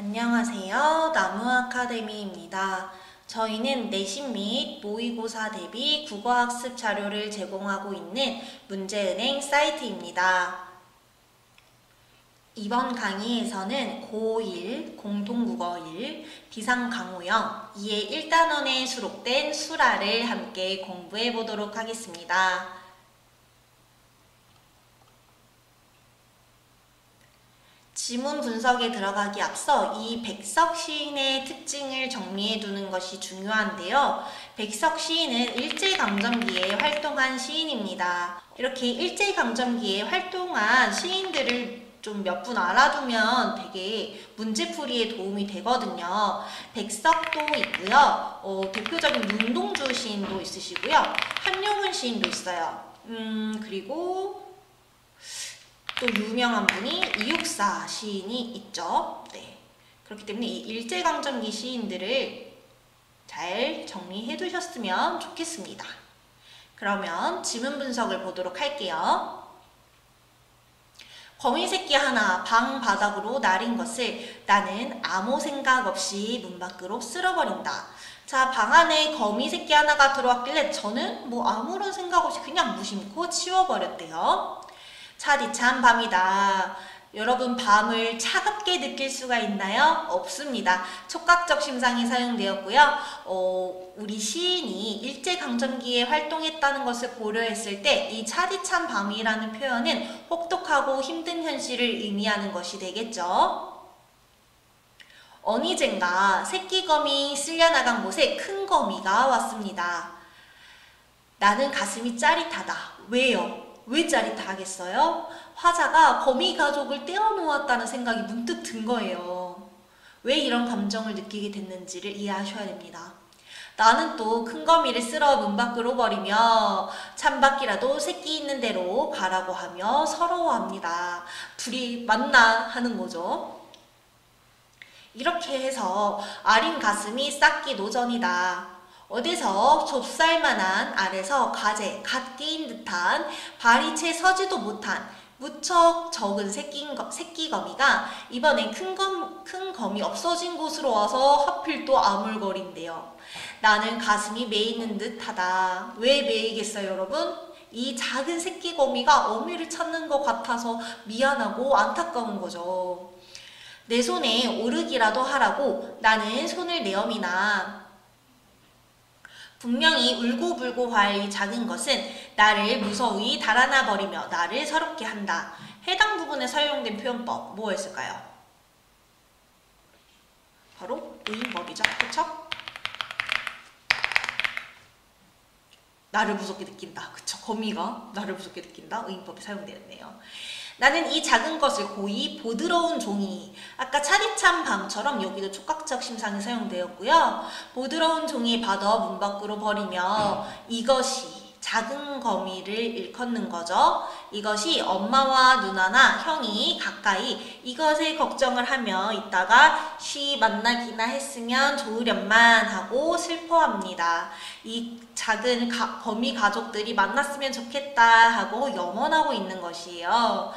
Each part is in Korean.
안녕하세요. 나무아카데미입니다. 저희는 내신 및 모의고사 대비 국어학습 자료를 제공하고 있는 문제은행 사이트입니다. 이번 강의에서는 고1 공통국어 1 비상강우형 2의 1단원에 수록된 수라를 함께 공부해 보도록 하겠습니다. 지문 분석에 들어가기 앞서 이 백석 시인의 특징을 정리해 두는 것이 중요한데요. 백석 시인은 일제강점기에 활동한 시인입니다. 이렇게 일제강점기에 활동한 시인들을 좀 몇 분 알아두면 되게 문제풀이에 도움이 되거든요. 백석도 있고요. 대표적인 윤동주 시인도 있으시고요. 한용운 시인도 있어요. 그리고 또 유명한 분이 이육사 시인이 있죠. 네. 그렇기 때문에 이 일제강점기 시인들을 잘 정리해 두셨으면 좋겠습니다. 그러면 지문 분석을 보도록 할게요. 거미 새끼 하나 방 바닥으로 나린 것을 나는 아무 생각 없이 문 밖으로 쓸어버린다. 자, 방 안에 거미 새끼 하나가 들어왔길래 저는 아무런 생각 없이 그냥 무심코 치워버렸대요. 차디찬 밤이다. 여러분, 밤을 차갑게 느낄 수가 있나요? 없습니다. 촉각적 심상이 사용되었고요. 우리 시인이 일제강점기에 활동했다는 것을 고려했을 때 이 차디찬 밤이라는 표현은 혹독하고 힘든 현실을 의미하는 것이 되겠죠. 어니젠가 새끼거미 쓸려나간 곳에 큰 거미가 왔습니다. 나는 가슴이 짜릿하다. 왜요? 왜 짜릿하겠어요? 화자가 거미 가족을 떼어놓았다는 생각이 문득 든 거예요. 왜 이런 감정을 느끼게 됐는지를 이해하셔야 됩니다. 나는 또 큰 거미를 쓸어 문 밖으로 버리며 찬바퀴라도 새끼 있는 대로 가라고 하며 서러워합니다. 둘이 만나 하는 거죠. 이렇게 해서 아린 가슴이 싹기 노전이다. 어디서 좁쌀만한 알에서 가재, 갓 끼인 듯한 발이 채 서지도 못한 무척 적은 새끼거미가 이번엔 큰 거미 없어진 곳으로 와서 하필 또 아물거린대요. 나는 가슴이 메이는 듯하다. 왜 메이겠어요, 여러분? 이 작은 새끼거미가 어미를 찾는 것 같아서 미안하고 안타까운 거죠. 내 손에 오르기라도 하라고 나는 손을 내어미나. 분명히 울고불고 할 이 작은 것은 나를 무서이 달아나 버리며 나를 서럽게 한다. 해당 부분에 사용된 표현법 뭐였을까요? 바로 의인법이죠. 그쵸? 나를 무섭게 느낀다. 그쵸? 거미가 나를 무섭게 느낀다. 의인법이 사용되었네요. 나는 이 작은 것을 고이 보드러운 종이, 아까 차디찬 밤처럼 여기도 촉각적 심상이 사용되었고요. 보드러운 종이에 받아 문 밖으로 버리며 이것이 작은 거미를 일컫는 거죠. 이것이 엄마와 누나나 형이 가까이 이것에 걱정을 하며 있다가 쉬 만나기나 했으면 좋으련만 하고 슬퍼합니다. 이 작은 거미 가족들이 만났으면 좋겠다 하고 염원하고 있는 것이에요.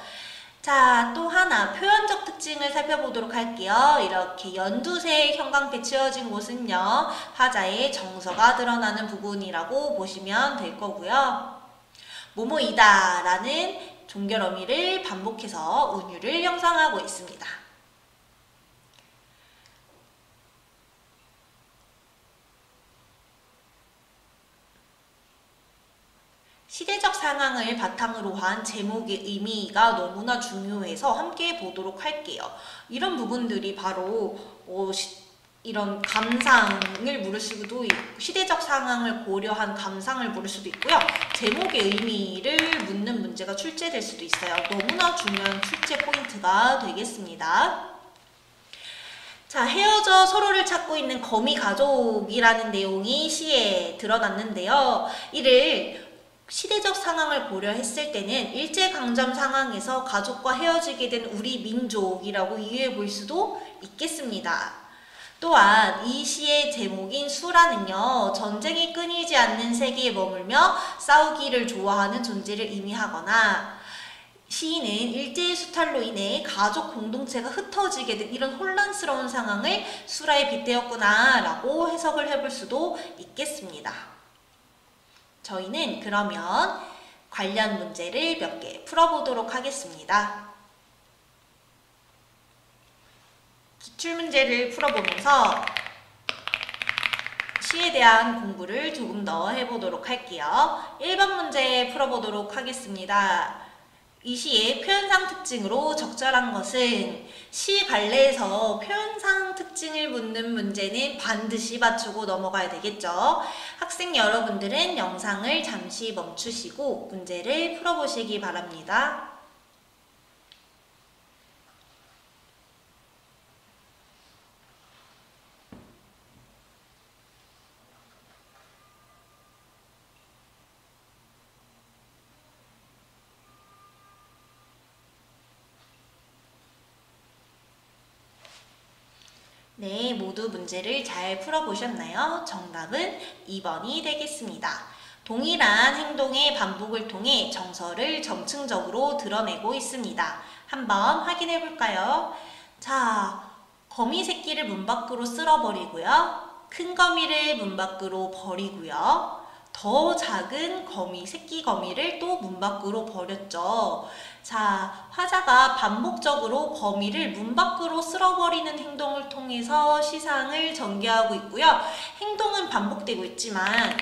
자, 또 하나 표현적 특징을 살펴보도록 할게요. 이렇게 연두색 형광펜 치어진 곳은요, 화자의 정서가 드러나는 부분이라고 보시면 될 거고요. 뭐뭐이다 라는 종결 어미를 반복해서 운율을 형성하고 있습니다. 시대적 상황을 바탕으로 한 제목의 의미가 너무나 중요해서 함께 보도록 할게요. 이런 부분들이 바로 이런 감상을 물을 수도 있고, 시대적 상황을 고려한 감상을 물을 수도 있고요. 제목의 의미를 묻는 문제가 출제될 수도 있어요. 너무나 중요한 출제 포인트가 되겠습니다. 자, 헤어져 서로를 찾고 있는 거미 가족이라는 내용이 시에 드러났는데요. 이를 시대적 상황을 고려했을 때는 일제강점 상황에서 가족과 헤어지게 된 우리 민족이라고 이해해 볼 수도 있겠습니다. 또한 이 시의 제목인 수라는요, 전쟁이 끊이지 않는 세계에 머물며 싸우기를 좋아하는 존재를 의미하거나 시인은 일제의 수탈로 인해 가족 공동체가 흩어지게 된 이런 혼란스러운 상황을 수라에 빗대었구나 라고 해석을 해볼 수도 있겠습니다. 저희는 그러면 관련 문제를 몇 개 풀어보도록 하겠습니다. 기출문제를 풀어보면서 시에 대한 공부를 조금 더 해보도록 할게요. 1번 문제 풀어보도록 하겠습니다. 이 시의 표현상 특징으로 적절한 것은 시 갈래에서 표현상 특징을 묻는 문제는 반드시 맞추고 넘어가야 되겠죠. 학생 여러분들은 영상을 잠시 멈추시고 문제를 풀어보시기 바랍니다. 네, 모두 문제를 잘 풀어보셨나요? 정답은 2번이 되겠습니다. 동일한 행동의 반복을 통해 정서를 점층적으로 드러내고 있습니다. 한번 확인해 볼까요? 자, 거미 새끼를 문 밖으로 쓸어버리고요. 큰 거미를 문 밖으로 버리고요. 더 작은 거미, 새끼 거미를 또 문 밖으로 버렸죠. 자, 화자가 반복적으로 거미를 문 밖으로 쓸어버리는 행동을 통해서 시상을 전개하고 있고요. 행동은 반복되고 있지만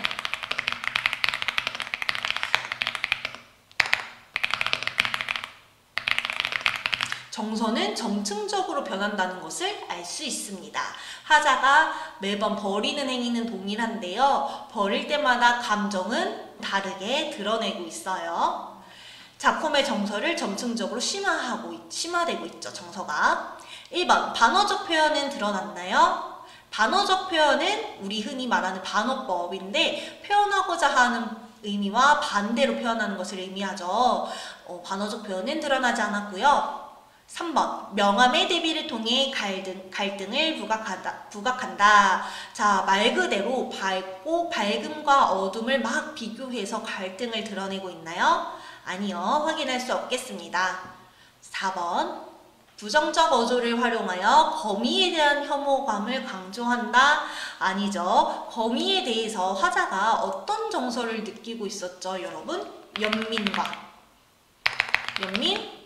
정서는 점층적으로 변한다는 것을 알 수 있습니다. 화자가 매번 버리는 행위는 동일한데요. 버릴 때마다 감정은 다르게 드러내고 있어요. 작품의 정서를 점층적으로 심화되고 있죠. 정서가. 1번, 반어적 표현은 드러났나요? 반어적 표현은 우리 흔히 말하는 반어법인데 표현하고자 하는 의미와 반대로 표현하는 것을 의미하죠. 반어적 표현은 드러나지 않았고요. 3번, 명암의 대비를 통해 갈등을 부각한다. 자, 말 그대로 밝음과 어둠을 막 비교해서 갈등을 드러내고 있나요? 아니요, 확인할 수 없겠습니다. 4번, 부정적 어조를 활용하여 거미에 대한 혐오감을 강조한다? 아니죠. 거미에 대해서 화자가 어떤 정서를 느끼고 있었죠, 여러분? 연민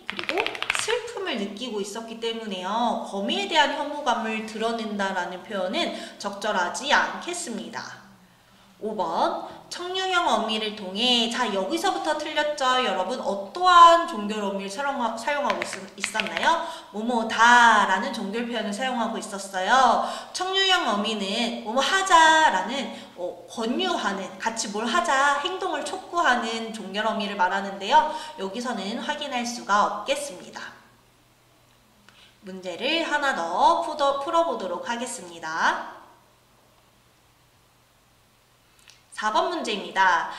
그리고 슬픔을 느끼고 있었기 때문에요. 거미에 대한 혐오감을 드러낸다라는 표현은 적절하지 않겠습니다. 5번, 청유형 어미를 통해, 자, 여기서부터 틀렸죠, 여러분? 어떠한 종결 어미를 사용하고 있었나요? 뭐뭐다 라는 종결 표현을 사용하고 있었어요. 청유형 어미는 뭐뭐 하자라는 권유하는, 같이 뭘 하자, 행동을 촉구하는 종결 어미를 말하는데요. 여기서는 확인할 수가 없겠습니다. 문제를 하나 더 풀어보도록 하겠습니다. 4번 문제입니다.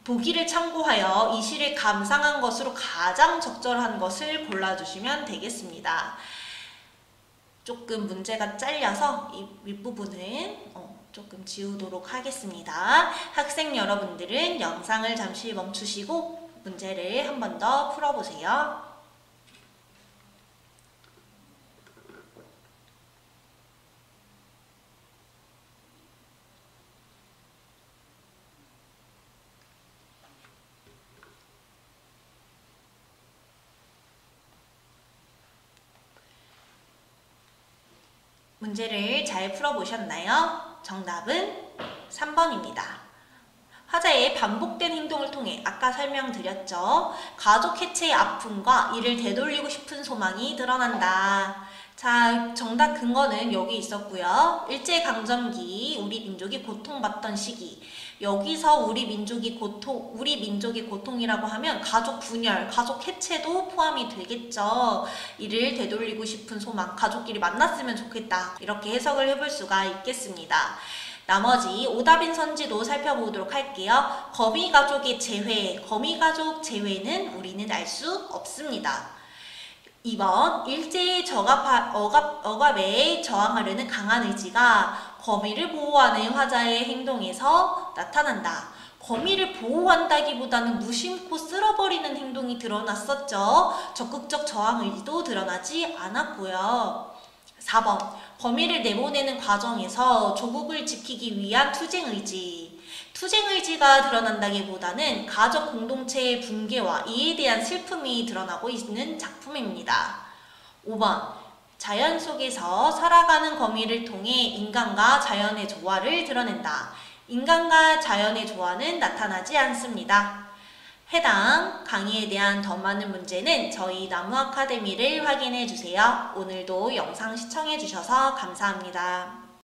보기를 참고하여 이 시를 감상한 것으로 가장 적절한 것을 골라주시면 되겠습니다. 조금 문제가 잘려서 이 윗부분은 조금 지우도록 하겠습니다. 학생 여러분들은 영상을 잠시 멈추시고 문제를 한 번 더 풀어보세요. 문제를 잘 풀어보셨나요? 정답은 3번입니다. 화자의 반복된 행동을 통해 아까 설명드렸죠. 가족 해체의 아픔과 이를 되돌리고 싶은 소망이 드러난다. 자, 정답 근거는 여기 있었고요. 일제강점기 우리 민족이 고통받던 시기. 여기서 우리 민족이 고통이라고 하면 가족 분열, 가족 해체도 포함이 되겠죠. 이를 되돌리고 싶은 소망, 가족끼리 만났으면 좋겠다. 이렇게 해석을 해볼 수가 있겠습니다. 나머지 오답인 선지도 살펴보도록 할게요. 거미가족의 재회, 거미가족 재회는 우리는 알 수 없습니다. 2번, 일제의 억압에 저항하려는 강한 의지가 거미를 보호하는 화자의 행동에서 나타난다. 거미를 보호한다기보다는 무심코 쓸어버리는 행동이 드러났었죠. 적극적 저항 의지도 드러나지 않았고요. 4번, 거미를 내보내는 과정에서 조국을 지키기 위한 투쟁 의지. 투쟁 의지가 드러난다기보다는 가족 공동체의 붕괴와 이에 대한 슬픔이 드러나고 있는 작품입니다. 5번, 자연 속에서 살아가는 거미를 통해 인간과 자연의 조화를 드러낸다. 인간과 자연의 조화는 나타나지 않습니다. 해당 강의에 대한 더 많은 문제는 저희 나무 아카데미를 확인해 주세요. 오늘도 영상 시청해 주셔서 감사합니다.